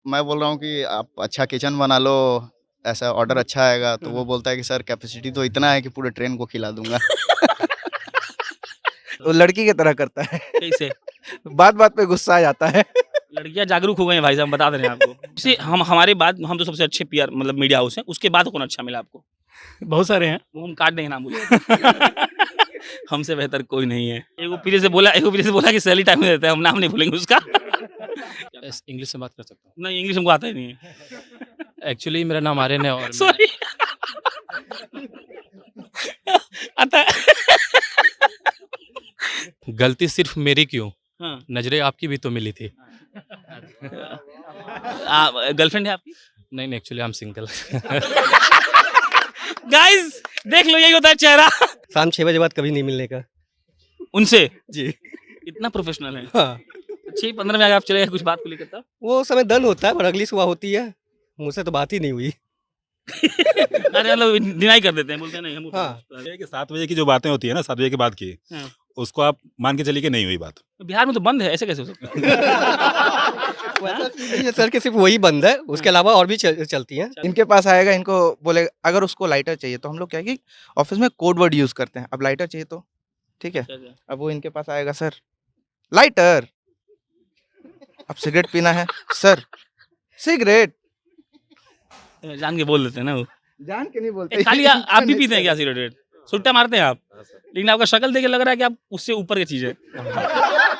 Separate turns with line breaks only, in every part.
मैं बोल रहा हूँ कि आप अच्छा किचन बना लो, ऐसा ऑर्डर अच्छा आएगा, तो वो बोलता है कि सर कैपेसिटी तो इतना है कि पूरे ट्रेन को खिला दूँगा।
वो लड़की की तरह करता है।
कैसे?
बात-बात पे गुस्सा आ जाता है।
लड़कियाँ जागरूक हो गई हैं भाई साहब, बता दे रहे हैं आपको। वैसे हम हमारे बाद हम तो सबसे अच्छे पीआर मतलब मीडिया हाउस हैं, उसके बाद कौन अच्छा मिला आपको?
बहुत सारे हैं।
वो हम काट देंगे नाम बोलिए। हमसे बेहतर कोई नहीं है। एगो पीछे से बोला कि सैलरी टाइम में देता है, हम नाम नहीं भूलेंगे उसका।
इंग्लिश से बात कर सकता हूँ।
नहीं, इंग्लिश हमको आता ही नहीं है।
एक्चुअली मेरा नाम आर्यन है और
सॉरी। आता है।
गलती सिर्फ मेरी क्यों?
हाँ।
नज़रें आपकी भी तो मिली थी।
गर्लफ्रेंड है आपकी?
नहीं, actually I am single.
Guys देख लो, यही होता है चेहरा।
शाम 6 बजे बाद कभी नहीं मिलने का।
उनसे
जी।
इतना प्रोफेशनल है।
हाँ,
6:15 में अगर आप चले गए कुछ बात को लेकर तब?
वो समय डन होता है पर अगली सुबह होती है। मुझसे तो बात ही नहीं हुई।
अरे मतलब डिनाई कर देते हैं, बोलते हैं नहीं हम।
हाँ।
ये कि 7 बजे की जो बातें होती है ना, 7 बजे के बाद की,
हाँ।
उसको आप मान के चलिए कि नहीं हुई बात।
बिहार में तो बंद है, ऐसे कैसे हो सकता है?
वैसा चीज़ नहीं है सर कि सिर्फ वही बंद है, उसके अलावा और भी चलती हैं।
इनके पास आएगा, इनको बोलेगा अगर उसको लाइटर चाहिए तो हम लोग क्या है कि ऑफिस में कोड वर्ड यूज़ करते हैं। अब लाइटर चाहिए तो ठीक है, अब वो इनके पास आएगा, सर लाइटर। अब सिगरेट पीना है, सर सिगरेट।
जान के बोल देते हैं ना वो।
जान के नहीं बोलते।
खाली आप भी पीते हैं क्या सिगरेट? सुट्टा मारते हैं आप? लेकिन आपका शक्ल देख के लग रहा है कि आप उससे ऊपर की चीज़ है।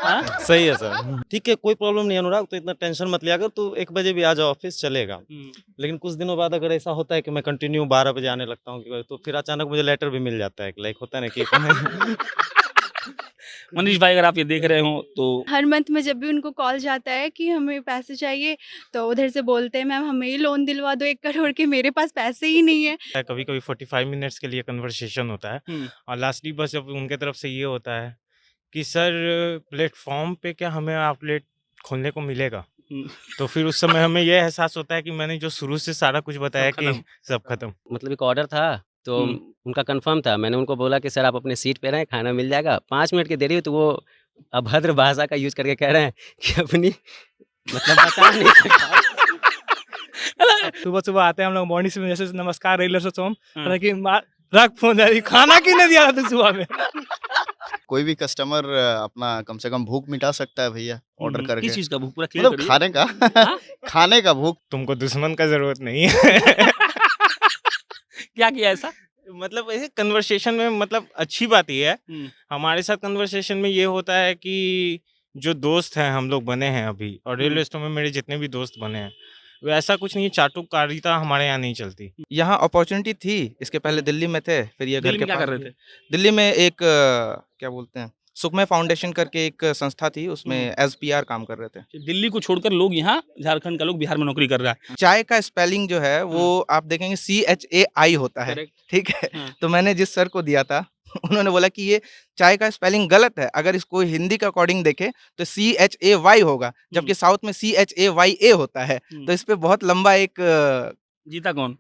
हाँ?
सही है सर। ठीक है, कोई प्रॉब्लम नहीं है अनुराग, तो इतना टेंशन मत लिया कर, तू 1 बजे भी आ जाओ ऑफिस चलेगा। लेकिन कुछ दिनों बाद अगर ऐसा होता है कि मैं कंटिन्यू 12 बजे आने लगता हूँ, तो फिर अचानक मुझे लेटर भी मिल जाता है, लाइक होता है ना कि
मनीष भाई अगर आप ये देख रहे हो तो
हर मंथ में जब भी उनको कॉल जाता है कि हमें पैसे चाहिए, तो उधर से बोलते हैं मैम हमें ही लोन दिलवा दो 1 करोड़ के, मेरे पास पैसे ही नहीं है।
कभी-कभी 45 मिनट्स के लिए कन्वर्सेशन होता है और लास्टली बस जब उनके तरफ से ये होता है कि सर प्लेटफॉर्म पे क्या हमें आउटलेट खोलने को मिलेगा? तो फिर उस समय हमें ये एहसास होता है कि मैंने जो शुरू से सारा कुछ बताया कि सब खत्म।
मतलब एक ऑर्डर था तो उनका कंफर्म था। मैंने उनको बोला कि सर आप अपने सीट पे रहें, खाना मिल जाएगा। 5 मिनट की देरी हुई तो वो अभद्र भाषा का यूज़ करके कह रहे हैं कि अपनी मतलब बता नहीं सकता।
सुबह-सुबह आते हैं हम लोग मॉर्निंग से जैसे नमस्कार रेगुलर से सोम कि रख फोन यार, खाना क्यों नहीं दिया था सुबह में?
कोई भी कस्टमर अपना कम से कम भूख मिटा सकता है भैया, ऑर्डर करके।
किस चीज़ का भूख पूरा क्लियर
मतलब
करिए?
खाने का खाने का भूख।
तुमको दुश्मन का ज़रूरत नहीं है।
क्या किया ऐसा?
मतलब ऐसे कन्वर्सेशन में मतलब अच्छी बात ये है, हमारे साथ कन्वर्सेशन में ये होता है कि जो दोस्त हैं हम लोग बने हैं अभी, और रेलवे स्टेशन में मेरे जितने भी दोस्त बने हैं, वैसा कुछ नहीं है, चाटुकारिता हमारे यहाँ नहीं चलती।
यहाँ अपॉर्चुनिटी थी, इसके पहले दिल्ली में थे, फिर ये घर
दिल्ली
के
में क्या
पास
कर रहे थे?
दिल्ली में एक क्या बोलते हैं, सुखमय फाउंडेशन करके एक संस्था थी, उसमें एज़ पीआर काम कर रहे थे।
दिल्ली को छोड़कर लोग यहाँ झारखंड का लोग बिहार में नौकरी कर रहा है।
चाय का स्पेलिंग जो है वो आप देखेंगे CHAI होता है,
करेक्ट।
ठीक है?
हाँ।
तो मैंने जिस सर को दिया था उन्होंने बोला कि ये चाय का स्पेलिंग गलत है, अगर इसको हिंदी के अकॉर्डिंग देखें तो CHAY होगा, जबकि साउथ में CHAYA होता है। तो इस पे बहुत लंबा एक
जीता कौन?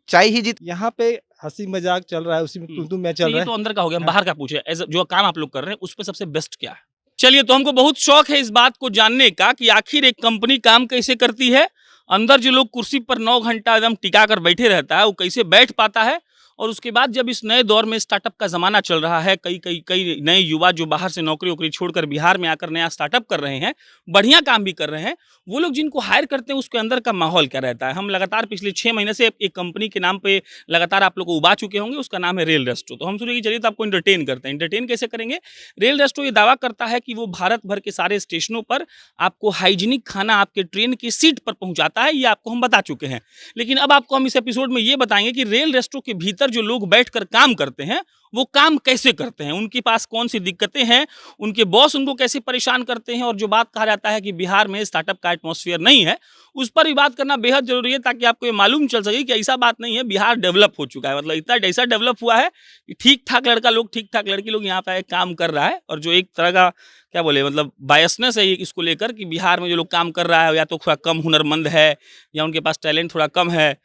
चाय ही जीत।
यहाँ पे हंसी मजाक चल रहा है, उसी में तुम मैं चल रहा
ये
है।
तो अंदर का हो गया, हम बाहर का पूछे। जो काम आप लोग कर रहे हैं उस पे सबसे बेस्ट क्या है? चलिए, तो हमको बहुत शौक है इस बात को जानने का कि आखिर एक कंपनी काम कैसे करती है। अंदर जो लोग कुर्सी पर 9 घंटा एकदम टिका कर बैठे रहता है, वो कैसे बैठ पाता है। और उसके बाद जब इस नए दौर में स्टार्टअप का ज़माना चल रहा है, कई नए युवा जो बाहर से नौकरी छोड़कर बिहार में आकर नया स्टार्टअप कर रहे हैं, बढ़िया काम भी कर रहे हैं, वो लोग जिनको हायर करते हैं उसके अंदर का माहौल क्या रहता है। हम लगातार पिछले 6 महीने से एक कंपनी के नाम पे लगातार आप लोग को उबा चुके होंगे, उसका नाम है रेल रेस्टो। तो हम सोचे कि चलिए तो आपको एंटरटेन करते हैं। एंटरटेन कैसे करेंगे? रेल रेस्टो ये दावा करता है कि वो भारत भर के सारे स्टेशनों पर आपको हाइजीनिक खाना आपके ट्रेन की सीट पर पहुँचाता है, ये आपको हम बता चुके हैं। लेकिन अब आपको हम इस एपिसोड में ये बताएंगे कि रेल रेस्टो के भीतर जो लोग बैठकर काम करते हैं वो काम कैसे करते हैं, उनके पास कौन सी दिक्कतें हैं, उनके बॉस उनको कैसे परेशान करते हैं। और जो बात कहा जाता है कि बिहार में स्टार्टअप का एटमॉस्फेयर नहीं है, उस पर भी बात करना बेहद जरूरी है, ताकि आपको ये मालूम चल सके कि ऐसा बात नहीं है, बिहार डेवलप हो चुका है। मतलब इतना ऐसा डेवलप हुआ है कि ठीक ठाक लड़का लोग, ठीक ठाक लड़की लोग यहाँ पे काम कर रहा है। और जो एक तरह का क्या बोले मतलब बायसनेस है इसको लेकर कि बिहार में जो लोग काम कर रहा है या तो थोड़ा कम हुनरमंद है या उनके पास टैलेंट थोड़ा कम है,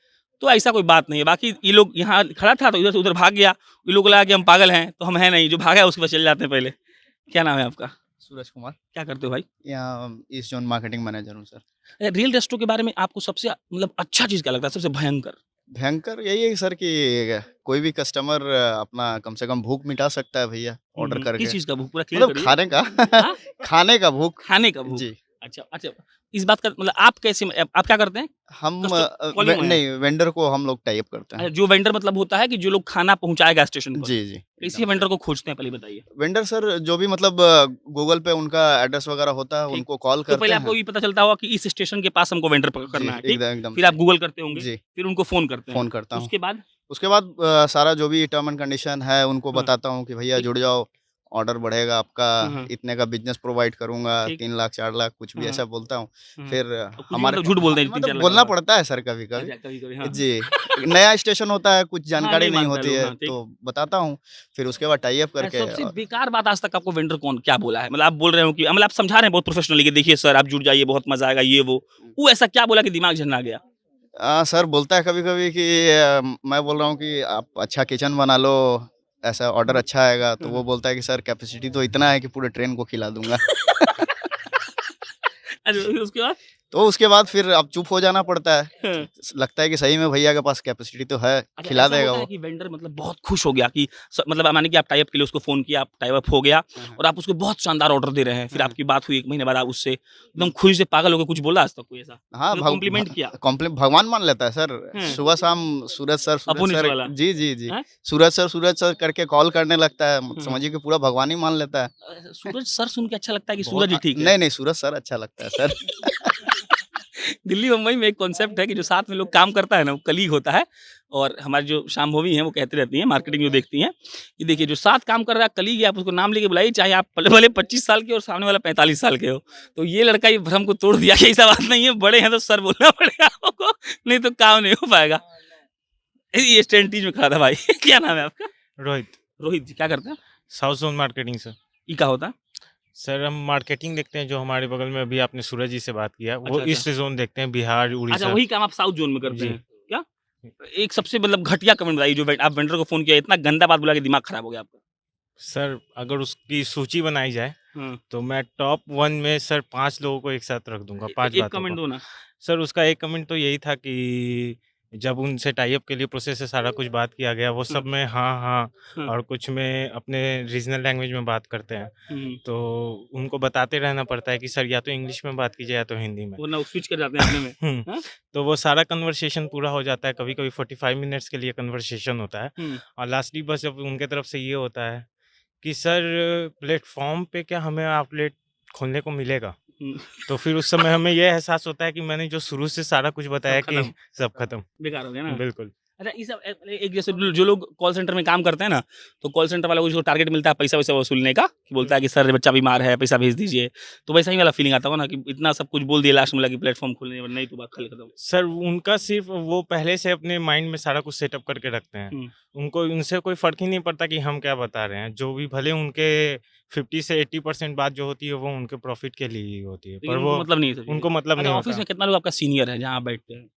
तो ऐसा कोई बात नहीं है। बाकी ये लोग यहाँ खड़ा था तो इधर से उधर भाग गया, ये लोग लगा कि हम पागल हैं, तो हम हैं नहीं। जो भागा है उसके पास चले जाते हैं पहले। क्या नाम है आपका?
सूरज कुमार,
क्या करते हो भाई?
यहाँ ईस्ट जोन मार्केटिंग मैनेजर हूँ सर।
रियल रेस्टो के बारे में आपको सबसे मतलब अच्छा चीज़ क्या लगता है, सबसे भयंकर?
भयंकर यही है सर कि कोई भी कस्टमर अपना कम से कम भूख मिटा सकता है भैया ऑर्डर
किस
करके।
चीज़ का भूख पूरा क्लियर
मतलब
करिए?
खाने का
हाँ?
खाने का भूख।
खाने का भूख।
जी।
अच्छा, अच्छा। इस बात का मतलब आप कैसे आप क्या करते हैं?
हम
कॉलिंग में हैं?
नहीं वेंडर को हम लोग टाई अप करते
अच्छा,
हैं।
जो वेंडर मतलब होता है कि जो लोग खाना पहुँचाएगा स्टेशन पर।
जी, जी।
कैसे वेंडर को खोजते हैं पहले बताइए?
वेंडर सर जो भी मतलब गूगल पे उनका एड्रेस वगैरह होता है,
ठीक।
उनको कॉल
तो पहले
करते
आपको
हैं।
ये पता चलता होगा कि इस स्टेशन के पास हमको वेंडर पकड़ करना है, ठीक?
एकदम एकदम
फिर आप
सही।
गूगल करते होंगे,
जी,
फिर उनको फ़ोन करते हैं।
फ़ोन करता हूँ।
उसके बाद?
उसके बाद सारा जो भी टर्म एंड कंडीशन है उनको
हाँ।
बताता हूँ कि भैया
ठीक।
जुड़ जाओ, ऑर्डर बढ़ेगा आपका,
हाँ, हाँ।
इतने का बिज़नेस प्रोवाइड करूँगा,
ठीक।
3 लाख 4 लाख कुछ भी
हाँ,
ऐसा बोलता हूँ।
हाँ।
फिर
और कुछ भी
हमारे
मतलब झूठ बोलते हैं 3-4
मतलब
लाख
बोलना
का?
पड़ता है सर कभी-कभी।
अच्छा, कभी-कभी हाँ।
जी, नया स्टेशन होता है, कुछ
हाँ,
जानकारी
नहीं
नहीं
मानता
होती
लोग,
है,
हाँ, ठीक।
तो बताता हूँ। फिर उसके बाद टाई अप करके
सबसे बेकार बात आज तक आपको वेंडर कौन क्या बोला है? मतलब आप बोल रहे हो कि मतलब आप समझा रहे हैं बहुत प्रोफेशनली कि देखिए सर आप जुड़ जाइए बहुत मज़ा आएगा ये वो ऐसा क्या बोला कि दिमाग झन्ना गया?
सर बोलता है कभी-कभी कि मैं बोल रहा हूँ कि आप अच्छा किचन बना लो, ऐसा ऑर्डर अच्छा आएगा, तो वो बोलता है कि सर कैपेसिटी तो इतना है कि पूरे ट्रेन को खिला दूँगा।
अच्छा फिर उसके बाद?
तो उसके बाद फिर अब चुप हो जाना पड़ता है।
हाँ।
लगता है कि सही में भैया के पास कैपेसिटी तो है,
अच्छा
खिला
ऐसा
देगा
होता है
वो।
कि वेंडर मतलब बहुत खुश हो गया कि मतलब माने कि आप टाई अप के लिए उसको फ़ोन किया, आप टाई अप हो गया
हाँ, हाँ।
और आप उसको बहुत शानदार ऑर्डर दे रहे हैं। फिर
हाँ, हाँ।
आपकी बात हुई 1 महीने बाद आप उससे एकदम खुशी से पागल हो गए, कुछ बोला आज तक कोई ऐसा?
हाँ,
मतलब कॉम्प्लीमेंट किया?
भगवान मान लेता है सर।
हाँ।
सुबह-शाम सूरज
अपुनिस
सर
वाला?
जी, जी, जी।
हैं?
सूरज सर करके कॉल करने लगता है।
हाँ।
समझिए कि पूरा भगवान ही मान लेता है।
सूरज सर सुन के अच्छा लगता है कि
बहुत
सूरज ही ठीक है?
नहीं, नहीं सूरज सर अच्छा लगता है सर।
दिल्ली मुंबई में एक कॉन्सेप्ट है कि जो साथ में लोग काम करता है ना वो कलीग होता है और हमारी जो शाम्भवी हैं वो कहती रहती हैं मार्केटिंग जो देखती हैं कि देखिए जो साथ काम कर रहा है कलीग है आप उसको नाम लेके बुलाइए चाहे आप भले भले 25 साल के और सामने वाला 45 साल के हो तो ये लड़का ये भ्रम को तोड़ दिया कि ऐसा बात नहीं है बड़े हैं तो सर बोलना पड़ेगा आपको नहीं तो काम नहीं हो पाएगा ये स्टैंडीज में खड़ा था भाई क्या नाम है आपका?
रोहित,
रोहित जी क्या करते हैं?
South zone marketing sir.
E क्या होता है?
सर हम मार्केटिंग देखते हैं, जो हमारे बगल में अभी आपने सूरज जी से बात किया, वो
अच्छा, अच्छा।
ईस्ट जोन देखते हैं, बिहार,
अच्छा
उड़ीसा।
वही काम आप साउथ जोन में करते
जी।
हैं क्या? एक सबसे मतलब घटिया कमेंट बताइए जो आप वेंडर को फोन किया इतना गंदा बात बोला कि दिमाग खराब हो गया आपका।
सर अगर उसकी सूची बनाई जाए
हाँ।
तो मैं टॉप 1 में सर 5 लोगों को एक साथ रख दूँगा, 5
एक
बातों
कमेंट
को।
दो ना।
सर उसका एक कमेंट तो यही था कि जब उनसे टाई अप के लिए प्रोसेस से सारा कुछ बात किया गया, वो सब में हाँ, हाँ
हाँ।
और कुछ में अपने रीजनल लैंग्वेज में बात करते हैं।
हम्म।
तो उनको बताते रहना पड़ता है कि सर या तो इंग्लिश में बात कीजिए या तो हिंदी में।
वो ना स्विच कर जाते हैं अपने में।
हुँ,
हाँ?
तो वो सारा कन्वर्सेशन पूरा हो जाता है, कभी-कभी 45 मिनट्स के लिए कन्वर्सेशन होता है
हम्म।
और लास्टली बस जब उनके तरफ से ये होता है कि सर प्लेटफ़ॉर्म पे क्या हमें आउटलेट खोलने को मिलेगा?
हम्म।
तो फिर उस समय हमें ये एहसास होता है कि मैंने जो शुरू से सारा कुछ बताया कि
खत्म।
सब खत्म।
बेकार हो गया ना।
बिल्कुल।
अच्छा ये सब एक जैसे जो लोग कॉल सेंटर में काम करते हैं ना तो कॉल सेंटर वालों को जो टारगेट मिलता है पैसा वैसा वसूलने का कि बोलता है कि सर बच्चा बीमार है पैसा भेज दीजिए तो वैसा ही वाला फीलिंग आता होगा ना कि इतना सब कुछ बोल दिया लास्ट में लगा कि प्लेटफॉर्म खोलने नहीं तो बात खाली खत्म।
सर उनका सिर्फ़ वो पहले से अपने माइंड में सारा कुछ सेटअप करके रखते हैं।
हुँ।
उनको उनसे कोई फ़र्क ही नहीं पड़ता कि हम क्या बता रहे हैं। जो भी भले उनके 50 से 80% बात जो होती है वो उनके प्रॉफ़िट के लिए ही होती है।
लेकिन
पर
उनको
वो
मतलब नहीं है सब
उनको
चीज़ें।
मतलब
अच्छा
नहीं
ऑफिस
होता।
में कितना लोग आपका सीनियर है जहाँ आप बैठते हैं?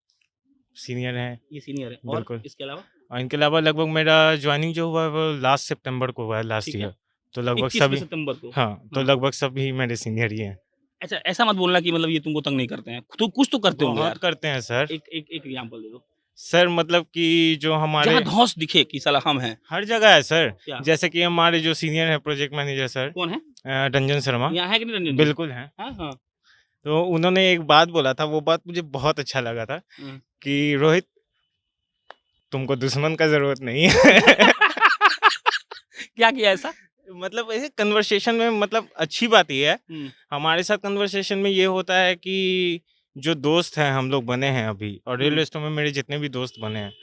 सीनियर हैं
ये सीनियर है और
बिल्कुल।
इसके अलावा
और इनके अलावा लगभग मेरा जॉइनिंग जो हुआ है वो लास्ट सितंबर को हुआ है लास्ट
ठीक है।
ईयर। तो लगभग
21
सभी
सितंबर को।
हाँ, तो
हाँ।
लगभग सभी मेरे सीनियर ही हैं।
अच्छा ऐसा मत बोलना कि मतलब ये तुमको तंग नहीं करते हैं तो कुछ तो करते होंगे
बहुत
यार।
करते हैं सर।
एक एग्जांपल दे दो
सर मतलब कि जो हमारे
जहाँ धौंस दिखे कि साला हम हैं।
हर जगह है सर।
क्या?
जैसे कि हमारे जो सीनियर हैं प्रोजेक्ट मैनेजर सर
कौन है?
रंजन शर्मा।
यहाँ है कि नहीं रंजन जी?
बिल्कुल हैं।
हाँ हाँ।
तो उन्होंने एक बात बोला था, वो बात मुझे बहुत अच्छा लगा था
हम्म।
कि रोहित तुमको दुश्मन का ज़रूरत नहीं है।
क्या किया ऐसा?
मतलब ऐसे कन्वर्सेशन में मतलब अच्छी बात ये है,
हम्म।
हमारे साथ कन्वर्सेशन में ये होता है कि जो दोस्त हैं हम लोग बने हैं अभी और रियल एस्टेट में मेरे जितने भी दोस्त बने हैं,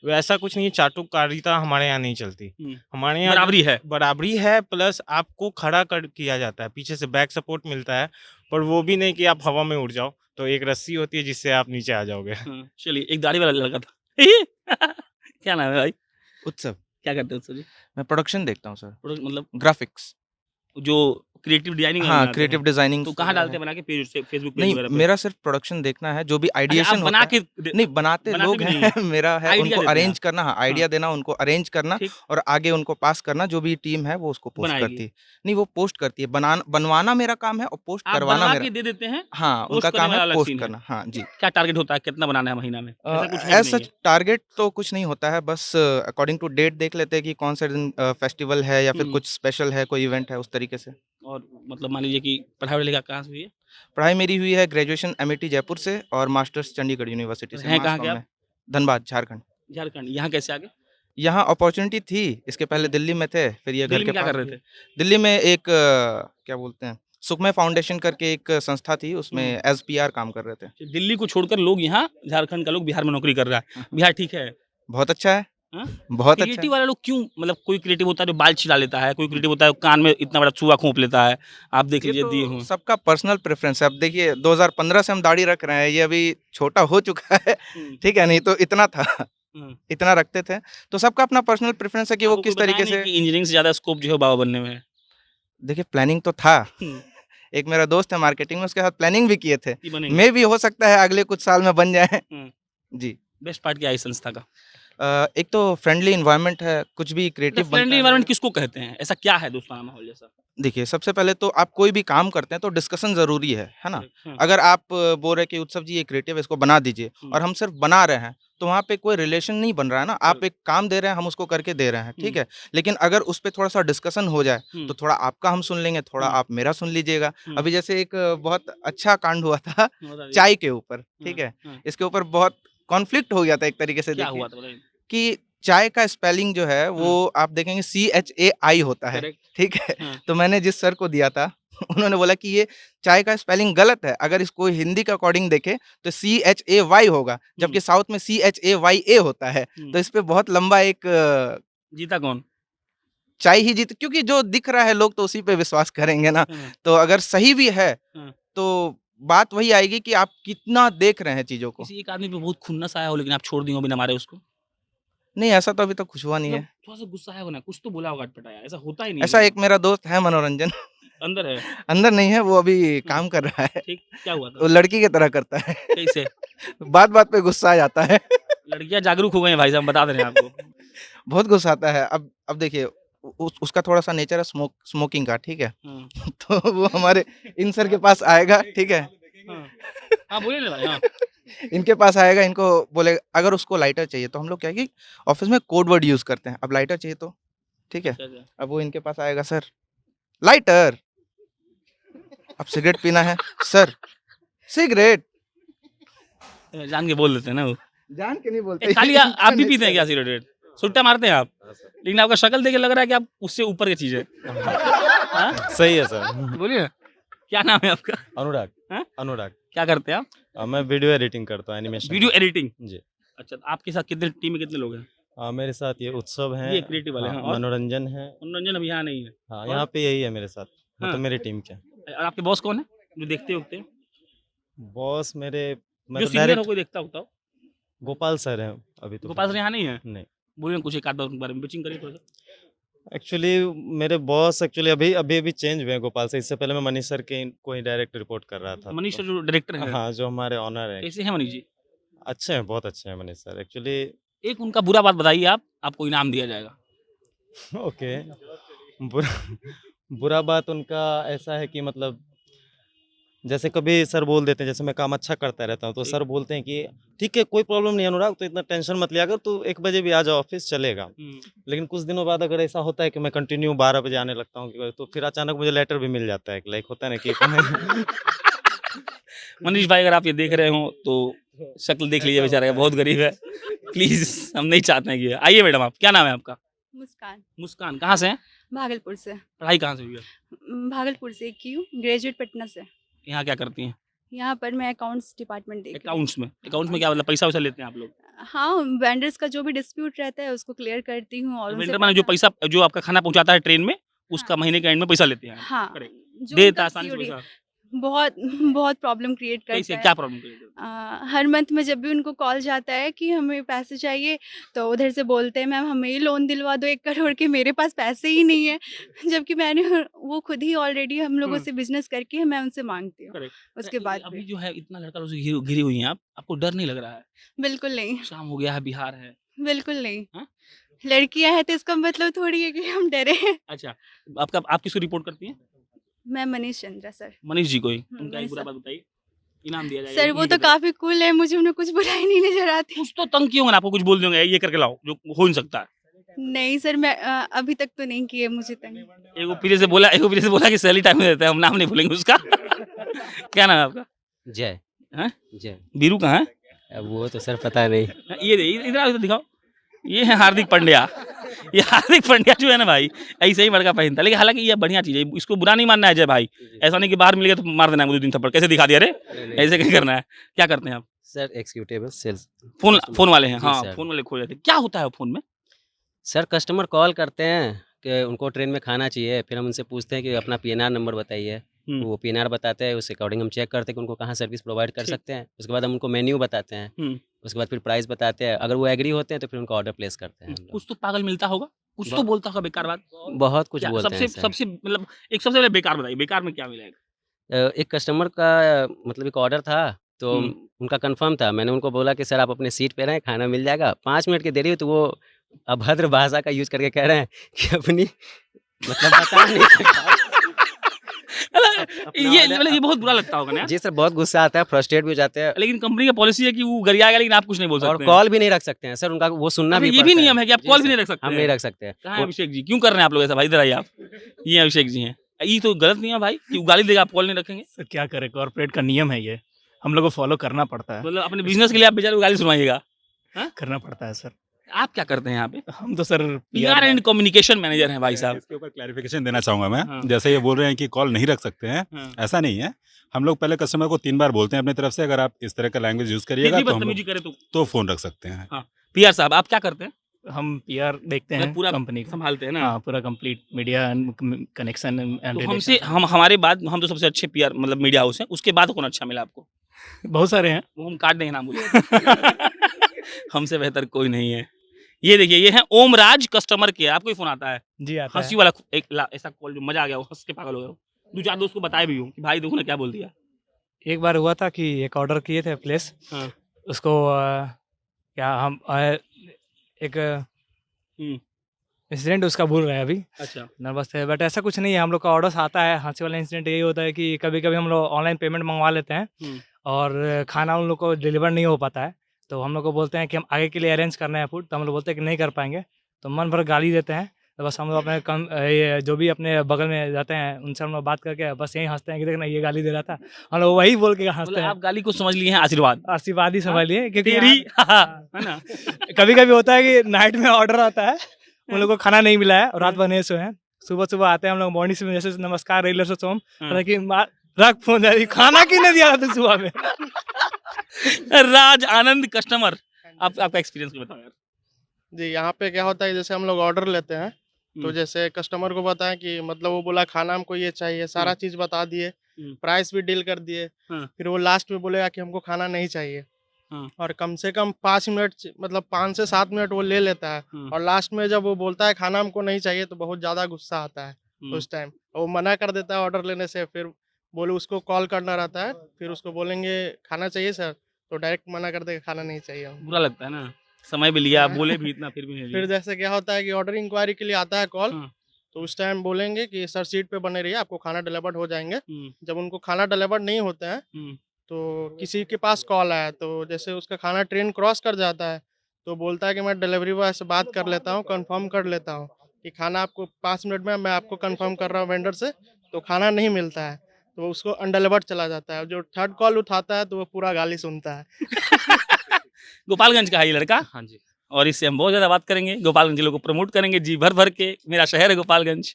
वैसा कुछ नहीं है, चाटुकारिता हमारे यहाँ नहीं चलती। हमारे यहाँ
बराबरी है।
बराबरी है प्लस आपको खड़ा कर किया जाता है, पीछे से बैक सपोर्ट मिलता है, पर वो भी नहीं कि आप हवा में उड़ जाओ, तो एक रस्सी होती है जिससे आप नीचे आ जाओगे।
हाँ, चलिए एक दाढ़ी वाला लड़का था क्या नाम है भाई?
उत्सव
क्या करते हो उत्सव जी?
मैं प्रोडक्शन देखता हूँ सर
मतलब
ग्राफिक्स
जो क्रिएटिव डिजाइनिंग
हाँ, क्रिएटिव डिजाइनिंग
तो कहाँ डालते हैं बना के पेज से फेसबुक पेज
नहीं,
वगैरह पे?
मेरा सिर्फ प्रोडक्शन देखना है, जो भी
अच्छा,
आइडिएशन
आप
होता
बना
है।
के
नहीं, बनाते
बनाते
लोग
भी नहीं
हैं
हैं।
मेरा है,
आइडिया
उनको
देते हैं
अरेंज
आप।
करना, हाँ,
हाँ,
आइडिया देना, उनको अरेंज करना
ठीक
और आगे उनको पास करना, जो भी टीम है वो उसको पोस्ट
बनाएगी।
करती है। नहीं, वो पोस्ट करती है, बनवाना मेरा काम है और पोस्ट
आप
करवाना
बनवा
मेरा
के दे देते हैं,
हाँ,
पोस्ट
उनका
करने
काम है
वाला अलग
पोस्ट
सीन है।
करना। हाँ जी।
क्या टारगेट होता है, कितना बनाना है महीना में? ऐसा कुछ है कि
एज़
नहीं
सच
है?
टारगेट तो कुछ नहीं होता है, बस अकॉर्डिंग टू डेट देख लेते हैं कि कौन से दिन फेस्टिवल है या फिर कुछ स्पेशल है, कोई इवेंट है, उस तरीके से।
और मतलब मान लीजिए कि पढ़ाई-वढ़ाई कहाँ से हुई है?
पढ़ाई मेरी हुई है ग्रेजुएशन एमआईटी जयपुर से और मास्टर्स चंडीगढ़ यूनिवर्सिटी से,
हैं
मास
कहाँ के
कॉम
आप?
में, धनबाद, झारखंड।
झारखंड। यहाँ कैसे आ गए?
यहाँ अपॉर्च्युनिटी थी, इसके पहले दिल्ली में थे, फिर ये घर
दिल्ली
के
में क्या
पास
कर रहे
भी है।
थे?
दिल्ली में एक क्या बोलते हैं, सुखमय फाउंडेशन करके एक संस्था थी, उसमें एज़ पीआर काम कर रहे थे।
कि दिल्ली को छोड़कर लोग यहाँ झारखंड का लोग बिहार में नौकरी कर रहा है। बिहार ठीक है?
बहुत अच्छा है,
हाँ?
बहुत अच्छा
क्रिएटिव
है।
वाले लोग क्यों, मतलब कोई क्रिएटिव होता है जो बाल छिला लेता है, कोई क्रिएटिव होता है जो कान में इतना बड़ा चूहा खोंप लेता है। आप देख
ये
लीजिए दिए
तो
हों।
सबका पर्सनल प्रेफ़रेंस है। अब देखिए 2015 से हम दाढ़ी रख रहे हैं, ये अभी छोटा हो चुका है,
हुँ,
ठीक है? नहीं तो इतना था,
हुँ।
इतना रखते थे। तो सबका अपना पर्सनल प्रेफ़रेंस है कि वो
आपको
किस
कोई बताया
तरीके
नहीं
से
कि इंजीनियरिंग से ज़्यादा स्कोप जो है बाबा बनने में है?
देखिए प्लानिंग तो था।
हुँ,
एक मेरा दोस्त है मार्केटिंग में, उसके साथ प्लानिंग भी किए थे।
कि बनेंगे।
मे बी हो सकता है अगले कुछ साल में बन जाएँ।
हुँ।
जी।
बेस्ट पार्ट क्या है इस संस्था का?
एक तो फ्रेंडली एनवायरनमेंट है, कुछ भी
अच्छा,
क्रिएटिव बनता
फ्रेंडली
है।
एनवायरनमेंट किसको कहते हैं? ऐसा क्या है दोस्ताना माहौल जैसा?
देखिए, सबसे पहले तो आप कोई भी काम करते हैं तो डिस्कशन ज़रूरी है ना?
करेक्ट, हाँ।
अगर आप बोल रहे हैं कि उत्सव जी ये क्रिएटिव है, इसको बना दीजिए और हम सिर्फ बना रहे हैं, तो वहाँ पे कोई रिलेशन नहीं बन रहा है ना। आप एक काम दे रहे हैं, हम उसको करके दे रहे हैं, ठीक है? लेकिन अगर उस पे थोड़ा-सा डिस्कशन हो जाए, तो थोड़ा आपका हम सुन लेंगे, थोड़ा आप मेरा सुन लीजिएगा। अभी जैसे एक बहुत अच्छा कांड हुआ था
बताइए।
चाय के ऊपर, ठीक
हाँ,
है?
हाँ।
इसके ऊपर बहुत कॉन्फ्लिक्ट हो गया था एक तरीके से
क्या
देखिए,
हुआ था बताइए?
कि चाय का स्पेलिंग जो है वो आप देखेंगे CHAI होता है,
करेक्ट।
ठीक है?
हाँ।
तो मैंने जिस सर को दिया था उन्होंने बोला कि ये चाय का स्पेलिंग गलत है, अगर इसको हिंदी के अकॉर्डिंग देखें तो CHAY होगा, जबकि साउथ में CHAYA होता है। तो इस पे बहुत लंबा एक
जीता कौन?
चाय ही जीत, क्योंकि जो दिख रहा है लोग तो उसी पे विश्वास करेंगे ना।
हाँ।
तो अगर सही भी है
हाँ।
तो बात वही आएगी कि आप कितना देख रहे हैं चीज़ों को।
किसी एक आदमी पे बहुत खुन्नस आया हो लेकिन आप छोड़ दिए हो बिना मारे उसको?
नहीं, ऐसा तो अभी तक कुछ हुआ नहीं
मतलब
है।
थोड़ा-सा गुस्सा आया होगा ना, कुछ तो बोला होगा अटपटाया, ऐसा होता ही नहीं
ऐसा
है।
एक मेरा दोस्त है मनोरंजन,
अंदर है,
अंदर नहीं है, वो अभी काम कर रहा है।
ठीक, क्या हुआ
वो
था?
लड़की की तरह करता है।
कैसे?
बात-बात पे गुस्सा आ जाता है।
लड़कियाँ जागरूक हो गई हैं भाई साहब, बता दे रहे हैं आपको।
बहुत गुस्सा आता है। अब देखिए उसका थोड़ा-सा नेचर है स्मोकिंग का, ठीक है?
हाँ,
तो वो हमारे इन सर के पास आएगा, ठीक है?
हाँ। हाँ, बोलिए ना भाई, हाँ।
इनके पास आएगा, इनको बोलेगा अगर उसको लाइटर चाहिए तो हम लोग क्या है कि ऑफ़िस में कोड वर्ड यूज़ करते हैं। अब लाइटर चाहिए तो, ठीक है?
अच्छा, अच्छा।
अब वो इनके पास आएगा, सर लाइटर। अब सिगरेट पीना है, सर सिगरेट।
जान के बोल देते हैं ना वो।
जान के नहीं बोलते।
खाली आप भी पीते हैं क्या सिगरेट? सुट्टा मारते हैं आप? लेकिन आपका शक्ल देख के लग रहा है कि आप उससे ऊपर की चीज़ है। हाँ?
सही है सर।
बोलिए ना, क्या नाम है आपका?
अनुराग।
हाँ?
अनुराग।
क्या करते हैं आप?
मैं वीडियो एडिटिंग करता हूँ, एनिमेशन।
Video editing?
जी।
अच्छा, तो आपके साथ कितने टीम में कितने लोग हैं?
मेरे साथ ये उत्सव है,
ये क्रिएटिव वाले हैं और?
मनोरंजन है।
मनोरंजन अभी यहाँ नहीं है।
हाँ,
और?
यहाँ पे यही है मेरे साथ,
हाँ।
मतलब मेरी टीम के।
और आपके बॉस कौन है? जो देखते उखते हैं?
बॉस मेरे
जो
मतलब
सीनियर हो
डायरेक्ट
कोई देखता होता हो?
गोपाल सर हैं अभी तो।
गोपाल सर यहाँ नहीं है?
नहीं।
बोलिए ना कुछ एक आध बार उनके बारे में पिचिंग करिए थोड़ा-सा।
एक्चुअली मेरे बॉस एक्चुअली अभी चेंज हुए हैं गोपाल से। इससे पहले मैं मनीष सर के को ही डायरेक्ट रिपोर्ट कर रहा था।
मनीष सर जो डायरेक्टर हैं?
हाँ, जो हमारे ऑनर हैं।
कैसे हैं मनीष जी?
अच्छे हैं, बहुत अच्छे हैं मनीष सर एक्चुअली।
एक उनका बुरा बात बताइए आप, आपको इनाम दिया जाएगा।
ओके। बुरा बात उनका ऐसा है कि मतलब जैसे कभी सर बोल देते हैं, जैसे मैं काम अच्छा करता रहता हूँ तो सर बोलते हैं कि ठीक है कोई प्रॉब्लम नहीं अनुराग, तो इतना टेंशन मत लिया कर, तू 1 बजे भी आ जा ऑफिस चलेगा। लेकिन कुछ दिनों बाद अगर ऐसा होता है कि मैं कंटिन्यू 12 बजे आने लगता हूँ तो फिर अचानक मुझे लेटर भी मिल जाता है, लाइक होता है ना कि
मनीष भाई अगर आप ये देख रहे हो तो शक्ल देख लीजिए, बेचारा बहुत गरीब है। प्लीज हम नहीं चाहते हैं कि आइए मैडम, आप क्या नाम है आपका?
मुस्कान,
मुस्कान, कहाँ से हैं?
भागलपुर से।
पढ़ाई कहाँ से हुई है?
भागलपुर से की हूँ, ग्रेजुएट पटना से।
यहाँ क्या करती हैं?
यहाँ पर मैं अकाउंट्स डिपार्टमेंट देख रही हूँ।
अकाउंट्स में क्या मतलब पैसा वैसा लेते हैं आप लोग?
हाँ, वेंडर्स का जो भी डिस्प्यूट रहता है उसको क्लियर करती हूँ और उनसे
वेंडर माने जो पैसा जो आपका खाना पहुँचाता है ट्रेन में, उसका महीने के एंड में पैसा लेते हैं?
हाँ,
करेक्ट।
जो
देता
उनका
आसानी से
COD
पैसा?
बहुत बहुत प्रॉब्लम क्रिएट
कैसे
करता है।
क्या प्रॉब्लम क्रिएट करता है?
हर मंथ में जब भी उनको कॉल जाता है कि हमें पैसे चाहिए, तो उधर से बोलते हैं मैम हमें ही लोन दिलवा दो 1 करोड़ के, मेरे पास पैसे ही नहीं है। जबकि मैंने वो खुद ही ऑलरेडी हम लोगों से बिज़नेस करके मैं उनसे माँगती हूँ,
करेक्ट।
उसके बाद
अभी
भी।
जो है इतना लड़का लोग से घिरी हुई हैं आप, आपको डर नहीं लग रहा है?
बिल्कुल नहीं,
शाम हो गया है, बिहार है।
बिल्कुल नहीं।
हाँ?
लड़कियाँ हैं तो इसका मतलब थोड़ी है कि हम डरे हैं।
अच्छा, आप किसको रिपोर्ट करती हैं?
मैं मनीष चंद्रा सर।
मनीष जी को ही?
हुँ,
उनका एक
मनीष
बुरा
सर।
बात बताइए, इनाम दिया जाएगा।
सर वो तो काफ़ी कूल है, मुझे उन्हें कुछ बुराई नहीं नज़र आती।
कुछ तो तंग किए होंगे ना, आपको कुछ बोल देंगे, ये करके लाओ, जो हो नहीं सकता है।
नहीं सर, मैं अभी तक तो नहीं किए मुझे तंग।
एगो पीछे से बोला कि सैलरी टाइम में देता है, हम नाम नहीं भूलेंगे उसका। क्या नाम है आपका?
जय
हैं?
जय
बीरू कहाँ है?
अब वो तो सर पता नहीं।
इधर आओ, इधर दिखाओ। ये है हार्दिक पांड्या। ये हार्दिक पांड्या जो है ना भाई, ऐसे ही बड़का पहनता है, लेकिन हालांकि ये बढ़िया चीज़ है, इसको बुरा नहीं मानना है जय भाई। ऐसा नहीं कि बाहर मिल गया तो मार देना है मुझे 2 दिन थप्पड़, कैसे दिखा दिया रे? ऐसे क्या करना है? क्या करते हैं आप?
सर एक्सिक्यूटिव सेल्स
फोन वाले हैं?
जी
हाँ,
सर।
फोन वाले खो जाते हैं। क्या होता है फोन में?
सर कस्टमर कॉल करते हैं कि उनको ट्रेन में खाना चाहिए, फिर हम उनसे पूछते हैं कि अपना पीएनआर नंबर बताइए। वो पीएनआर बताते हैं, उस अकॉर्डिंग हम चेक करते हैं कि उनको कहाँ सर्विस प्रोवाइड कर
ठीक।
सकते हैं। उसके बाद हम उनको मेन्यू बताते हैं, उसके बाद फिर प्राइस बताते हैं। अगर वो एग्री होते हैं तो फिर उनका ऑर्डर प्लेस करते हैं हम लोग।
कुछ तो पागल मिलता होगा, कुछ तो
बहुत-
बोलता होगा बेकार बात।
बहुत कुछ
क्या
बोलते हैं
सबसे
सर।
सबसे मतलब एक सबसे पहले बेकार बताइए, बेकार में क्या मिलेगा?
एक कस्टमर का मतलब एक ऑर्डर था, तो उनका कंफर्म था। मैंने उनको बोला कि सर आप अपने सीट पे रहें, खाना मिल जाएगा। 5 मिनट की देरी हुई तो वो अभद्र भाषा का यूज़ करके कह रहे हैं कि अपनी मतलब बता नहीं सकता।
ये बहुत बुरा लगता होगा ना?
जी सर, बहुत गुस्सा आता है, फ्रस्ट्रेट भी हो जाते हैं
लेकिन कंपनी का पॉलिसी है कि वो गरियाएगा, लेकिन आप कुछ नहीं बोल सकते
और
हैं।
कॉल भी नहीं रख सकते हैं सर। उनका वो सुनना
अच्छा,
भी
ये भी
पड़ता
नियम है कि आप
जी
कॉल भी
सर,
नहीं रख सकते
हम
हैं?
नहीं रख सकते हैं।
कहाँ है अभिषेक जी? क्यों कर रहे हैं आप लोग ऐसा भाई? इधर आइए आप। ये अभिषेक जी हैं। ये तो गलत नहीं है भाई कि वो गाली देगा, आप कॉल नहीं रखेंगे।
सर क्या करें, कॉर्पोरेट का नियम है ये, हम लोग को फॉलो करना पड़ता है।
मतलब अपने बिजनेस के लिए आप बेचारे को गाली सुनवाइएगा।
करना पड़ता है सर।
आप क्या करते हैं यहाँ पे?
हम तो sir
PR and communication manager हैं भाई साहब।
इसके ऊपर क्लैरिफिकेशन देना चाहूँगा मैं।
हाँ।
जैसे ये बोल रहे हैं कि कॉल नहीं रख सकते हैं,
हाँ।
ऐसा नहीं है। हम लोग पहले कस्टमर को 3 बार बोलते हैं अपनी तरफ से, अगर आप इस तरह का लैंग्वेज यूज़ करिएगा
फिर भी
तो हम
बदतमीजी
लोग
करे तो
फ़ोन रख सकते हैं।
पीआर साहब आप क्या करते हैं?
हम पीआर देखते
मतलब
हैं
पूरा
कंपनी का।
संभालते हैं ना?
हाँ, पूरा complete media and connection and
तो हमसे हमारे बाद हम तो सबसे अच्छे पीआर मतलब मीडिया हाउस हैं, उसके बाद कौन अच्छा मिला आपको?
बहुत सारे हैं।
वो हम काट देंगे नाम बोलिए। हमसे बेहतर कोई नहीं है। ये देखिए, ये है ओम राज कस्टमर केयर। आपको ही फोन आता है?
जी आता
हंसी
है।
वाला ऐसा कॉल जो मजा आ गया, वो हंस के पागल हो गया। 2-4 दोस्त को बताए भी हूँ कि भाई देखो ना क्या बोल दिया।
एक बार हुआ था कि एक ऑर्डर किए थे प्लेस,
हाँ।
उसको क्या हम एक इंसिडेंट उसका भूल रहे हैं अभी,
अच्छा।
नर्वस थे, बट ऐसा कुछ नहीं है। हम लोग का ऑर्डर्स आता है। हंसी वाला इंसिडेंट यही होता है कि कभी कभी हम लोग ऑनलाइन पेमेंट मंगवा लेते हैं और खाना उन लोग को डिलीवर नहीं हो पाता है, तो हम लोग को बोलते हैं कि हम आगे के लिए अरेंज करना है फूड, तो हम लोग बोलते हैं कि नहीं कर पाएंगे, तो मन भर गाली देते हैं। तो बस हम लोग अपने ये जो भी अपने बगल में जाते हैं उनसे हम लोग बात करके बस यही हंसते हैं कि देखना ये गाली दे रहा था, हम लोग वही बोल के हंसते
मतलब
हैं।
आप गाली को समझ लिए हैं आशीर्वाद।
आशीर्वाद ही समझ लिए, क्योंकि
तेरी
यहाँ-
है ना?
कभी कभी होता है कि नाइट में ऑर्डर आता है, उन लोगों को खाना नहीं मिला है और रात भर नहीं सोए हैं, सुबह सुबह आते हैं हम लोग मॉर्निंग से, जैसे नमस्कार रेलर से सोम कि रख फोन, खाना क्यों नहीं दिया था सुबह में।
राज आनंद कस्टमर, आपका एक्सपीरियंस बताओ यार।
जी, यहाँ पे क्या होता है, जैसे हम लोग ऑर्डर लेते हैं तो जैसे कस्टमर को बताएं कि मतलब वो बोला खाना हमको ये चाहिए, सारा चीज़ बता दिए, प्राइस भी डील कर दिए, फिर वो लास्ट में बोलेगा कि हमको खाना नहीं चाहिए, और कम से कम 5 मिनट मतलब 5 से 7 मिनट वो ले लेता है, और लास्ट में जब वो बोलता है खाना हमको नहीं चाहिए तो बहुत ज़्यादा गुस्सा आता है उस टाइम, वो मना कर देता है ऑर्डर लेने से। फिर बोले उसको कॉल करना रहता है, फिर उसको बोलेंगे खाना चाहिए सर, तो डायरेक्ट मना कर देगा खाना नहीं चाहिए।
बुरा लगता है ना, समय भी लिया, बोले भी इतना, फिर भी नहीं
फिर
लिया।
जैसे क्या होता है कि ऑर्डर इंक्वायरी के लिए आता है कॉल, तो उस टाइम बोलेंगे कि सर सीट पे बने रहिए, आपको खाना डिलीवर्ड हो जाएंगे। जब उनको खाना डिलीवर्ड नहीं होता है तो किसी के पास कॉल आया, तो जैसे उसका खाना ट्रेन क्रॉस कर जाता है तो बोलता है कि मैं डिलीवरी बॉय से बात कर लेता हूँ, कंफर्म कर लेता हूँ कि खाना आपको 5 मिनट में मैं आपको कंफर्म कर रहा हूँ वेंडर से, तो खाना नहीं मिलता है, तो उसको अनडिलीवर्ड चला जाता है। जो थर्ड कॉल उठाता है तो वो पूरा गाली सुनता है।
गोपालगंज का है ये लड़का।
हाँ जी।
और इससे हम बहुत ज़्यादा बात करेंगे, गोपालगंज जिले को प्रमोट करेंगे जी भर भर के। मेरा शहर है गोपालगंज।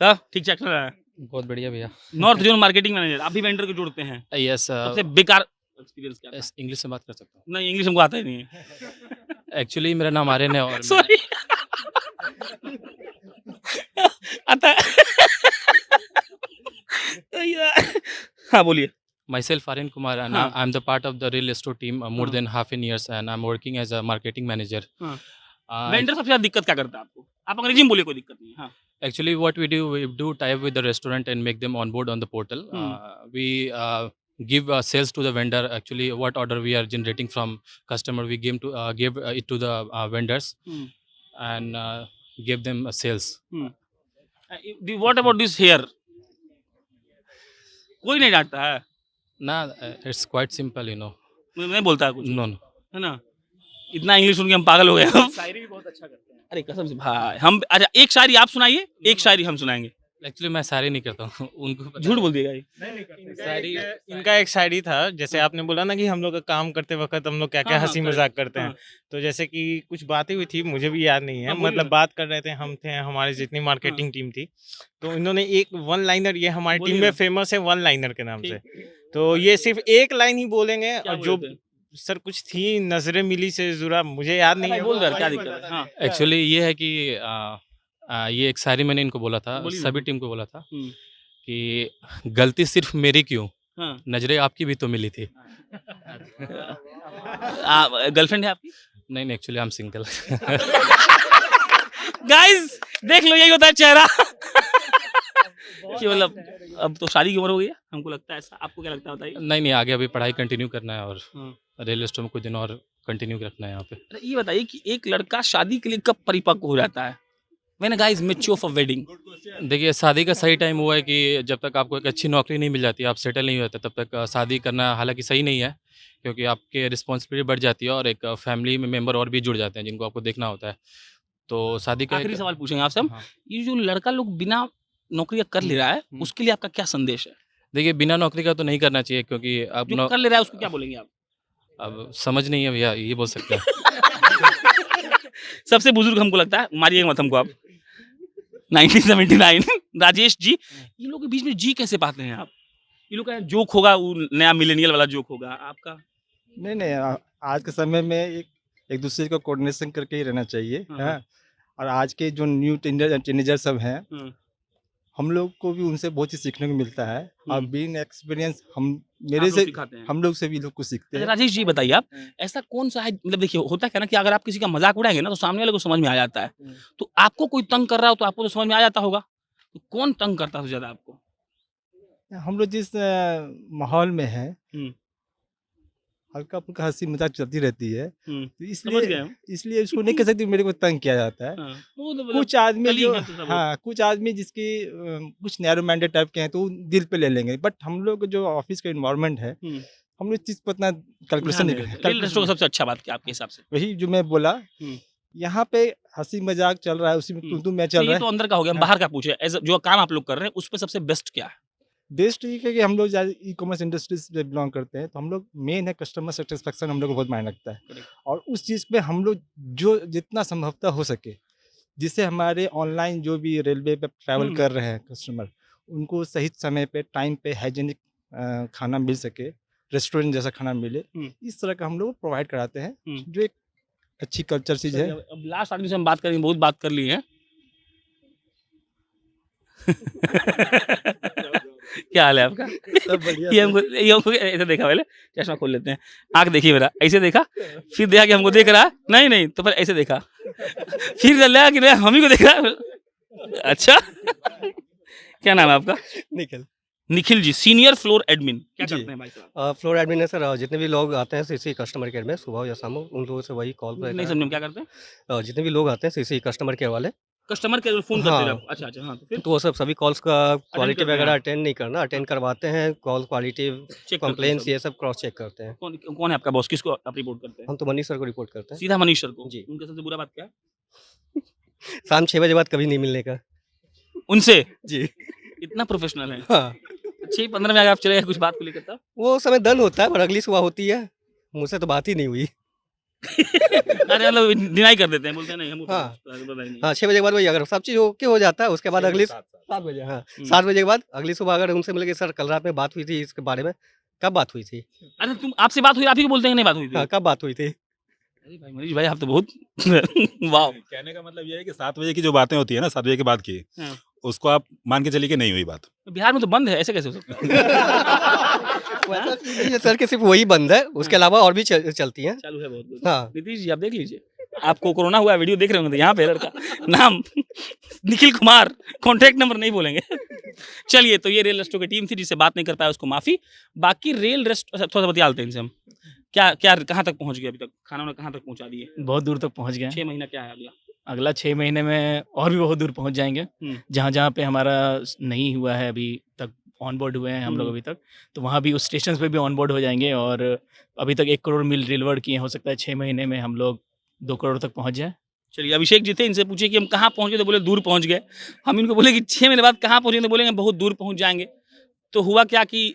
तो ठीक चल रहा है?
बहुत बढ़िया भैया।
नॉर्थ जोन मार्केटिंग मैनेजर, आप भी वेंडर को जोड़ते हैं?
यस
सबसे बेकार एक्सपीरियंस क्या था?
इंग्लिश से बात कर सकता हूँ।
नहीं, इंग्लिश हमको आता ही नहीं है।
एक्चुअली मेरा नाम आर्यन है और
सॉरी। आता है। हाँ बोलिए।
Myself, Aryan Kumar, and
हाँ।
I'm the part of the real estate team more
हाँ।
than half an years, and I'm working as a marketing manager.
हाँ।
Uh,
वेंडर सबसे ज्यादा दिक्कत क्या करता है आपको? आप अंग्रेजी में बोलिए, कोई दिक्कत नहीं है। हाँ।
Actually, what we do tie up with the restaurant and make them onboard on the portal. We give sales to the vendor. Actually, what order we are generating from customer, we give it to the vendors and give them sales.
What about this here? कोई नहीं डांटता है
Nah, it's quite simple, you know.
नहीं बोलता है कुछ,
No, no.
है ना? इतना इंग्लिश सुन के हम पागल हो गए अब। शायरी भी बहुत अच्छा करते हैं। अरे कसम से भाई, हम अच्छा एक शायरी आप सुनाइए, एक शायरी हम सुनाएंगे।
Actually, मैं सारे नहीं करता हूँ उनको पता
झूठ
है।
बोल दिएगा ये।
शायरी इनका एक शायरी था, जैसे आपने बोला ना कि हम लोग का काम करते वक्त हम लोग क्या क्या
हाँ,
हंसी
हाँ,
मजाक करते हैं,
हाँ।
तो जैसे कि कुछ बातें हुई थी, मुझे भी याद नहीं है,
हाँ, बोलिए
मतलब
ना।
बात कर रहे थे, हम थे, हमारी जितनी मार्केटिंग टीम थी, तो इन्होंने एक वन लाइनर, ये हमारी
बोलिए
टीम में
ना।
फेमस है वन लाइनर के नाम से,
ठीक।
तो ये सिर्फ एक लाइन ही बोलेंगे,
क्या
और
बोल
जो
रहे थे?
सर कुछ थी नजरें मिली से जुरा, मुझे याद नहीं है
बोल रहे हैं, क्या दिक्कत है? हाँ।
एक्चुअली ये है कि ये एक शायरी मैंने इनको बोला था,
बोलिए ना।
सभी टीम को बोला था
हम्म,
कि गलती सिर्फ मेरी क्यों,
हाँ।
नजरें आपकी भी तो मिली थी।
गर्लफ्रेंड है आपकी?
नहीं नहीं, actually I am single.
Guys देख लो, यही होता है चेहरा। कि मतलब अब तो शादी की उम्र हो गई है, हमको लगता है ऐसा। आपको क्या लगता है बताइए?
नहीं नहीं, आगे अभी पढ़ाई कंटिन्यू करना है और
हाँ।
रियल एस्टेट में कुछ दिन और कंटिन्यू रखना है यहाँ पे।
अरे ये बताइए कि एक लड़का शादी के लिए कब परिपक्व हो जाता है? When a guy is mature for wedding?
देखिए, शादी का सही टाइम हुआ है कि जब तक आपको एक अच्छी नौकरी नहीं मिल जाती, आप सेटल नहीं होते, तब तक शादी करना हालांकि सही नहीं है, क्योंकि आपके रिस्पॉन्सिबिलिटी बढ़ जाती है और एक फैमिली में मेंबर और भी जुड़ जाते हैं जिनको आपको देखना होता है। तो शादी का
आखिरी
एक-
सवाल पूछेंगे आपसे हम।
हाँ।
ये जो लड़का लोग बिना नौकरी कर ले रहा है, उसके लिए आपका क्या संदेश है?
देखिए, बिना नौकरी का तो नहीं करना चाहिए, क्योंकि आप
जो कर ले रहा है उसको क्या बोलेंगे आप?
अब समझ नहीं है भैया, ये बोल सकते हैं।
सबसे बुजुर्ग हमको लगता है, मारिएगा मत हमको आप। 1979 राजेश जी, ये लोग के बीच में जी कैसे पाते हैं आप? ये लोग का जोक होगा, वो नया मिलेनियल वाला जोक होगा आपका।
नहीं आज के समय में एक दूसरे को कोऑर्डिनेशन करके ही रहना चाहिए।
हाँ,
हाँ। और आज के जो न्यू टीनेजर सब हैं,
हाँ।
हम लोग को भी उनसे बहुत चीज सीखने को मिलता है, और बीइंग एक्सपीरियंस हम
आप
मेरे
लोग
से
सिखाते हैं।
हम लोग से भी लोग कुछ सीखते
अच्छा
हैं।
राजेश जी बताइए, आप ऐसा कौन सा है, मतलब देखिए होता क्या है ना कि अगर आप किसी का मजाक उड़ाएंगे ना तो सामने वाले को समझ में आ जाता है। तो आपको कोई तंग कर रहा हो तो आपको तो समझ में आ जाता होगा, तो कौन तंग करता है ज्यादा आपको?
हम लोग जिस माहौल में हैं,
हम्म।
हल्का फुल्का हंसी मजाक चलती रहती है, तो
समझ गए हम।
इसलिए उसको नहीं कह सकते मेरे को तंग किया जाता है।
हाँ, वो तो मतलब
कुछ आदमी
कलीग
जो
हैं तो सब लोग।
हाँ, कुछ आदमी जिसकी कुछ नैरो माइंडेड टाइप के हैं, तो वो दिल पे ले लेंगे, बट हम लोग जो ऑफिस का इन्वायरमेंट है, हम लोग इस चीज पर इतना कैलकुलेशन
ध्यान
नहीं
नहीं देते। रियल एस्टेट का सबसे अच्छा बात क्या आपके हिसाब से?
वही जो मैं बोला, यहाँ पे हंसी मजाक चल रहा है, उसी में तू मैं चल
ये
रहा
तो
है।
अंदर का हो गया, हम
हाँ।
बाहर का पूछे। जो काम आप लोग कर रहे हैं उस पे सबसे बेस्ट क्या है?
बेस्ट ये है कि हम लोग ई कॉमर्स इंडस्ट्री से बिलोंग करते हैं, तो हम लोग मेन है कस्टमर सेटिस्फेक्शन, हम लोग को बहुत मायने रखता है,
Correct.
और उस चीज़ पे हम लोग जो जितना संभवतः हो सके, जिससे हमारे ऑनलाइन जो भी रेलवे पे ट्रैवल कर रहे हैं कस्टमर, उनको सही समय पे टाइम पे हाइजीनिक खाना मिल सके, रेस्टोरेंट जैसा खाना मिले, इस तरह का हम लोग प्रोवाइड कराते हैं, जो एक अच्छी कल्चर चीज़ है।
अब लास्ट आदमी से हम बात करेंगे, बहुत बात कर ली है। क्या हाल है आपका?
सब बढ़िया
ये हमको ऐसे देखा, पहले चश्मा खोल लेते हैं, आंख देखिए मेरा, ऐसे देखा, फिर देखा कि हमको देख रहा, नहीं तो फिर ऐसे देखा, फिर लगा कि नहीं हम ही को देख रहा। अच्छा क्या नाम है आपका?
Nikhil.
Nikhil ji, senior floor admin, क्या
जी।
करते हैं भाई साहब?
फ्लोर एडमिन है सर, जितने भी लोग आते हैं सीसी कस्टमर केयर में सुबह या शाम, उन लोगों से वही कॉल
नहीं समझ में क्या करते हैं?
जितने भी लोग आते हैं सीसी कस्टमर केयर वाले,
कस्टमर केयर में फोन करते हैं आप? अच्छा हाँ, तो फिर
तो वो सब सभी कॉल्स का क्वालिटी
करते हैं
वगैरह
आप?
अटेंड नहीं करना, अटेंड करवाते हैं, कॉल क्वालिटी
करते हैं
कंप्लेंट्स
सब।
ये सब क्रॉस चेक करते हैं।
कौन है आपका बॉस, किसको आप रिपोर्ट करते हैं?
हम तो मनीष सर को रिपोर्ट करते हैं।
सीधा मनीष सर को?
जी।
उनके सबसे बुरा बात क्या है?
शाम 6 बजे बाद कभी नहीं मिलने का।
उनसे?
जी।
इतना प्रोफेशनल है?
हाँ।
6:15 में अगर आप चले गए कुछ बात को लेकर तब?
वो समय डन होता है, पर अगली सुबह होती है, मुझसे तो बात ही नहीं हुई।
अरे मतलब डिनाई कर देते हैं, बोलते हैं नहीं हम
हाँ।
पता ही नहीं।
हाँ, 6 बजे के बाद वही, अगर सब चीज़ ओके हो जाता है, उसके बाद अगली 7 बजे, हाँ 7 बजे के बाद अगली सुबह अगर उनसे मिले कि सर कल रात में बात हुई थी इसके बारे में, कब बात हुई थी?
अरे तुम आपसे बात हुई, आप ही को बोलते हैं नहीं बात हुई थी?
हाँ, कब बात हुई थी?
अरे भाई मनीष भाई, आप तो बहुत वाह।
कहने का मतलब ये है कि 7 बजे की जो बातें होती है ना, 7 बजे के बाद की, उसको आप मान के चलिए कि नहीं हुई बात।
बिहार में तो बंद है, ऐसे कैसे हो सकता है?
वैसा चीज़ नहीं है सर कि सिर्फ वही बंद है, उसके अलावा और भी चलती हैं।
चालू है बहुत कुछ।
हाँ।
नीतीश जी आप देख लीजिए, आपको कोरोना हुआ है, वीडियो देख रहे होंगे तो यहाँ पे लड़का नाम निखिल कुमार, कॉन्टैक्ट नंबर नहीं बोलेंगे। चलिए, तो ये रेल रेस्टो की टीम थी, जिससे बात नहीं कर पाया उसको माफ़ी। बाकी रेल रेस्ट अच्छा, थोड़ा सा बतियालते हैं इनसे हम। क्या क्या कहाँ तक पहुँच गए अभी तक? खाना वाना कहाँ तक पहुँचा दिए?
बहुत दूर तक पहुँच गए हैं।
6 महीना क्या है अगला?
अगला 6 महीने में और भी बहुत दूर पहुँच जाएँगे। जहाँ-जहाँ पे हमारा नहीं हुआ है अभी तक, ऑन बोर्ड हुए हैं हम लोग अभी तक, तो वहाँ भी उस स्टेशंस पे भी ऑन बोर्ड हो जाएँगे। और अभी तक 1 करोड़ मील डिलीवर किए हैं, हो सकता है 6 महीने में हम लोग 2 करोड़ तक पहुँच जाएँ।
चलिए, अभिषेक जी थे, इनसे पूछिए कि हम कहाँ पहुँच गए, तो बोले दूर पहुँच गए। हम इनको बोले कि 6 महीने बाद कहाँ पहुँचेंगे, तो बोलेंगे बहुत दूर पहुँच जाएँगे। तो हुआ क्या कि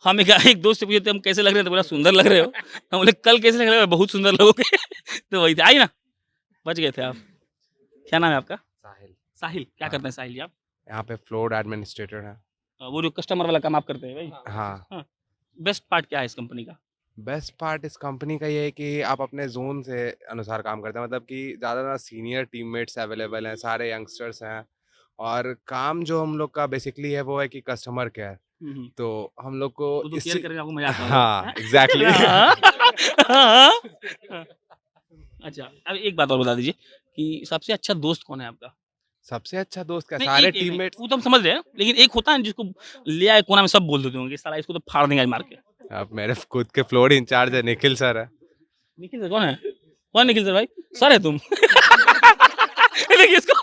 हम एक दोस्त से पूछे थे हम कैसे लग रहे हैं, तो बोला सुंदर लग रहे हो। हम बोले कल कैसे लग रहे हो, बहुत सुंदर लगोगे। तो वही थे, आई ना, बच गए थे आप। क्या नाम है आपका?
साहिल।
साहिल, क्या करते हैं साहिल जी आप?
यहाँ पे फ्लोर एडमिनिस्ट्रेटर है।
वो जो कस्टमर वाला काम आप करते हैं भाई?
हाँ।
बेस्ट पार्ट क्या है इस कंपनी का?
बेस्ट पार्ट इस कंपनी का ये है कि आप अपने ज़ोन से अनुसार काम करते हैं, मतलब कि ज़्यादा सीनियर टीममेट्स अवेलेबल हैं, सारे यंगस्टर्स हैं, और काम जो हम लोग का बेसिकली है वो है कि कस्टमर केयर। तो हम लोग को
वो तो केयर करके आपको मजा आता होगा।
हाँ, एग्जैक्टली।
अच्छा, अब एक बात और बता दीजिए कि सबसे अच्छा दोस्त कौन है आपका?
सबसे अच्छा दोस्त क्या,
नहीं,
सारे
एक नहीं,
टीममेट्स।
वो तो हम समझ रहे हैं, लेकिन एक होता है ना जिसको ले आए कोना में सब बोल देते होंगे, साला इसको तो फाड़ देंगे आज मार के।
अब मेरे खुद के फ्लोर इंचार्ज है, निखिल सर है।
निखिल सर कौन है? कौन निखिल सर भाई? सर है तुम? ये देखिए इसको।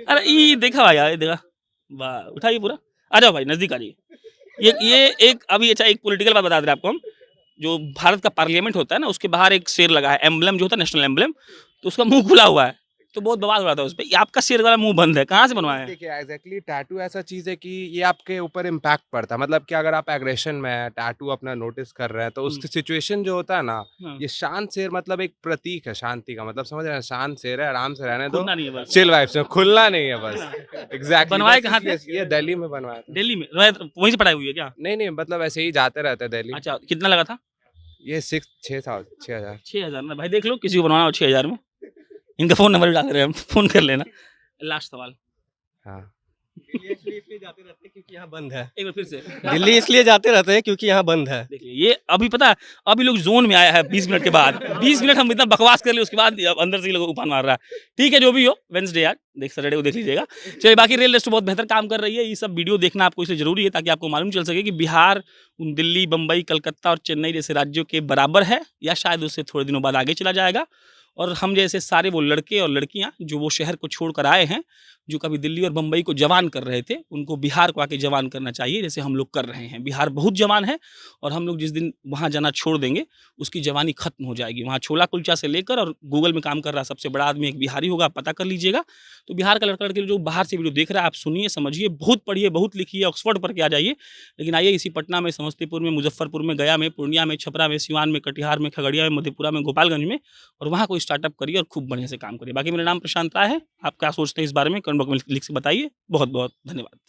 अरे ये देखा भाई, ये देखा, वाह, उठाइए पूरा, आ जाओ भाई नजदीक आ जाइए। ये एक अभी अच्छा एक पॉलिटिकल बात बता दे रहे आपको हम, जो भारत का पार्लियामेंट होता है ना, उसके बाहर एक शेर लगा है, एम्बलम जो होता है नेशनल एम्बलम, तो उसका मुंह खुला हुआ है, तो बहुत बवाल हो रहा था उस पे। आपका शेर वाला मुंह बंद है, कहाँ से बनवाया है?
देखिए एग्जैक्टली, टैटू ऐसा चीज़ है कि ये आपके ऊपर इम्पैक्ट पड़ता है, मतलब कि अगर आप एग्रेशन में है, टैटू अपना नोटिस कर रहे हैं, तो उसकी सिचुएशन जो होता है ना, ये शांत शेर मतलब एक प्रतीक है शांति का, मतलब समझ रहे हैं, शांत शेर है, आराम से रहने दो,
खुलना नहीं है बस।
चिल वाइब्स में, खुलना नहीं है बस। एग्जैक्टली।
बनवाए कहाँ थे?
ये दिल्ली में बनवाया था।
दिल्ली में वहीं से पढ़ाई हुई है क्या?
नहीं, मतलब ऐसे ही जाते रहते हैं दिल्ली।
अच्छा, कितना लगा था?
ये 6,000
6,000 ना भाई, देख लो किसी को बनवाना हो 6,000 में, इनका फोन नंबर भी डाल रहे हैं हम, फोन कर लेना। लास्ट सवाल।
हाँ।
दिल्ली इसलिए जाते रहते हैं क्योंकि यहाँ बंद है।
एक बार फिर से।
दिल्ली इसलिए जाते रहते हैं क्योंकि यहाँ बंद है।
देखिए ये अभी पता है, अभी लोग जोन में आया है 20 मिनट के बाद। 20 मिनट हम इतना बकवास कर लिए, उसके बाद अंदर से लोग उफान मार रहा है। ठीक है, जो भी हो, वेडनेसडे यार, सैटरडे को देख लीजिएगा। चलिए, बाकी रेल रेस्टो बहुत बेहतर काम कर रही है। ये सब वीडियो देखना आपको इसलिए जरूरी है ताकि आपको मालूम चल सके कि बिहार उन दिल्ली, बम्बई, कलकत्ता और चेन्नई जैसे राज्यों के बराबर है, या शायद उससे थोड़े दिनों बाद आगे चला जाएगा। और हम जैसे सारे वो लड़के और लड़कियां जो वो शहर को छोड़कर आए हैं, जो कभी दिल्ली और बम्बई को जवान कर रहे थे, उनको बिहार को आके जवान करना चाहिए, जैसे हम लोग कर रहे हैं। बिहार बहुत जवान है, और हम लोग जिस दिन वहाँ जाना छोड़ देंगे, उसकी जवानी खत्म हो जाएगी। वहाँ छोला कुलचा से लेकर, और गूगल में काम कर रहा सबसे बड़ा आदमी एक बिहारी होगा, पता कर लीजिएगा। तो बिहार का लड़का लड़के जो बाहर से वीडियो देख रहा है, आप सुनिए, समझिए, बहुत पढ़िए, बहुत लिखिए, ऑक्सफोर्ड पढ़ के आ जाइए। लेकिन आइए इसी पटना में, समस्तीपुर में, मुजफ्फरपुर में, गया में, पूर्णिया में, छपरा में, सिवान में, कटिहार में, खगड़िया में, मधेपुरा में, गोपालगंज में, और वहाँ कोई स्टार्टअप करिए और खूब बढ़िया से काम करिए। बाकी मेरा नाम प्रशांत राय है। आप क्या सोचते हैं इस बारे में कमेंट बॉक्स में लिख के बताइए। बहुत बहुत धन्यवाद।